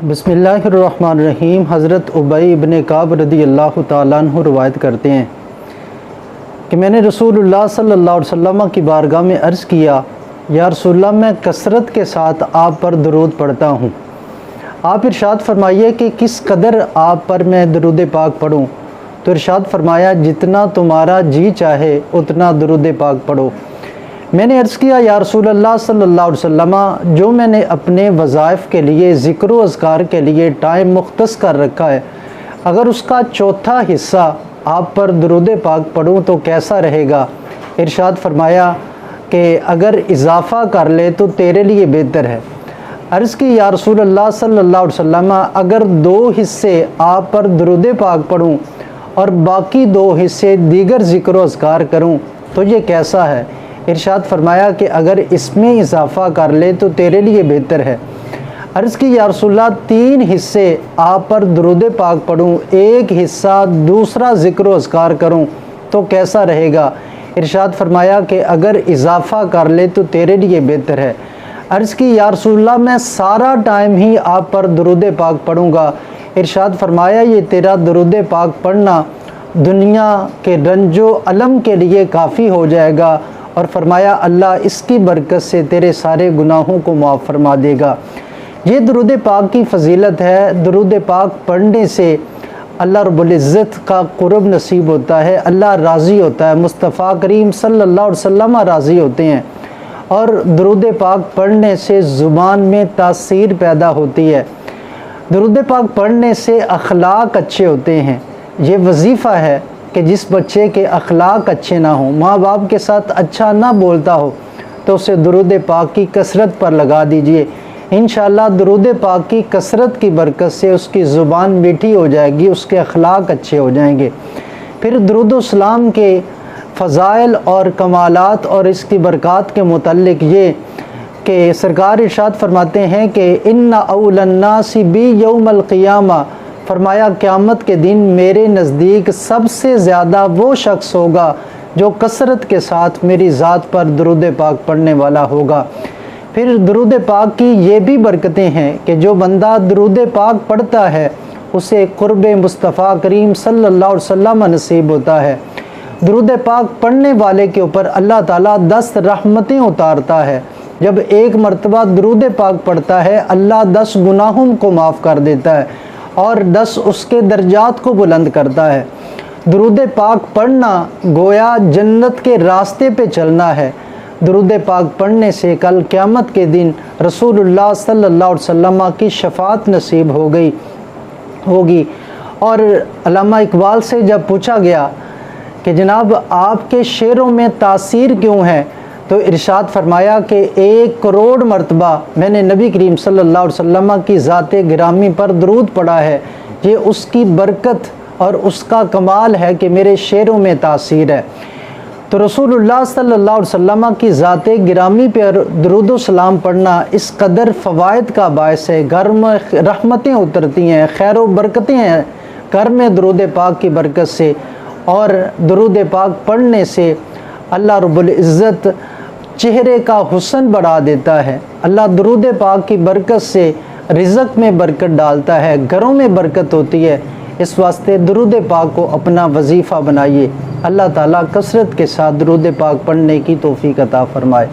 بسم اللہ الرحمن الرحیم۔ حضرت ابی ابن کعب رضی اللہ تعالیٰ عنہ روایت کرتے ہیں کہ میں نے رسول اللہ صلی اللہ علیہ وسلم کی بارگاہ میں عرض کیا، یا رسول اللہ میں کثرت کے ساتھ آپ پر درود پڑھتا ہوں، آپ ارشاد فرمائیے کہ کس قدر آپ پر میں درود پاک پڑھوں؟ تو ارشاد فرمایا جتنا تمہارا جی چاہے اتنا درود پاک پڑھو۔ میں نے عرض کیا، یا رسول اللہ صلی اللہ علیہ وسلم، جو میں نے اپنے وظائف کے لیے ذکر و اذکار کے لیے ٹائم مختص کر رکھا ہے، اگر اس کا چوتھا حصہ آپ پر درود پاک پڑھوں تو کیسا رہے گا؟ ارشاد فرمایا کہ اگر اضافہ کر لے تو تیرے لیے بہتر ہے۔ عرض کی، یا رسول اللہ صلی اللہ علیہ وسلم، اگر 2 حصے آپ پر درود پاک پڑھوں اور باقی 2 حصے دیگر ذکر و اذکار کروں تو یہ کیسا ہے؟ ارشاد فرمایا کہ اگر اس میں اضافہ کر لے تو تیرے لیے بہتر ہے۔ عرض کی، یا رسول اللہ 3 حصے آپ پر درود پاک پڑھوں، 1 حصہ دوسرا ذکر و اذکار کروں تو کیسا رہے گا؟ ارشاد فرمایا کہ اگر اضافہ کر لے تو تیرے لیے بہتر ہے۔ عرض کی، یا رسول اللہ میں سارا ٹائم ہی آپ پر درود پاک پڑھوں گا۔ ارشاد فرمایا یہ تیرا درود پاک پڑھنا دنیا کے رنج و الم کے لیے کافی ہو جائے گا، اور فرمایا اللہ اس کی برکت سے تیرے سارے گناہوں کو معاف فرما دے گا۔ یہ درود پاک کی فضیلت ہے۔ درود پاک پڑھنے سے اللہ رب العزت کا قرب نصیب ہوتا ہے، اللہ راضی ہوتا ہے، مصطفیٰ کریم صلی اللہ علیہ وسلم راضی ہوتے ہیں، اور درود پاک پڑھنے سے زبان میں تاثیر پیدا ہوتی ہے۔ درود پاک پڑھنے سے اخلاق اچھے ہوتے ہیں۔ یہ وظیفہ ہے کہ جس بچے کے اخلاق اچھے نہ ہوں، ماں باپ کے ساتھ اچھا نہ بولتا ہو، تو اسے درود پاک کی کثرت پر لگا دیجئے۔ انشاءاللہ درود پاک کی کثرت کی برکت سے اس کی زبان میٹھی ہو جائے گی، اس کے اخلاق اچھے ہو جائیں گے۔ پھر درود و سلام کے فضائل اور کمالات اور اس کی برکات کے متعلق یہ کہ سرکار ارشاد فرماتے ہیں کہ ان اول الناس بی یوم القیامہ، فرمایا قیامت کے دن میرے نزدیک سب سے زیادہ وہ شخص ہوگا جو کثرت کے ساتھ میری ذات پر درود پاک پڑھنے والا ہوگا۔ پھر درود پاک کی یہ بھی برکتیں ہیں کہ جو بندہ درود پاک پڑھتا ہے اسے قرب مصطفیٰ کریم صلی اللہ علیہ وسلم نصیب ہوتا ہے۔ درود پاک پڑھنے والے کے اوپر اللہ تعالیٰ 10 رحمتیں اتارتا ہے۔ جب 1 مرتبہ درود پاک پڑھتا ہے اللہ 10 گناہوں کو معاف کر دیتا ہے اور 10 اس کے درجات کو بلند کرتا ہے۔ درود پاک پڑھنا گویا جنت کے راستے پہ چلنا ہے۔ درود پاک پڑھنے سے کل قیامت کے دن رسول اللہ صلی اللہ علیہ وسلم کی شفاعت نصیب ہوگی۔ اور علامہ اقبال سے جب پوچھا گیا کہ جناب آپ کے شعروں میں تاثیر کیوں ہے، تو ارشاد فرمایا کہ 1 کروڑ مرتبہ میں نے نبی کریم صلی اللہ علیہ وسلم کی ذات گرامی پر درود پڑھا ہے۔ یہ اس کی برکت اور اس کا کمال ہے کہ میرے شعروں میں تاثیر ہے۔ تو رسول اللہ صلی اللہ علیہ وسلم کی ذات گرامی پر درود و سلام پڑھنا اس قدر فوائد کا باعث ہے، گھر میں رحمتیں اترتی ہیں، خیر و برکتیں ہیں گھر میں درود پاک کی برکت سے، اور درود پاک پڑھنے سے اللہ رب العزت چہرے کا حسن بڑھا دیتا ہے۔ اللہ درود پاک کی برکت سے رزق میں برکت ڈالتا ہے، گھروں میں برکت ہوتی ہے۔ اس واسطے درود پاک کو اپنا وظیفہ بنائیے۔ اللہ تعالیٰ کثرت کے ساتھ درود پاک پڑھنے کی توفیق عطا فرمائے۔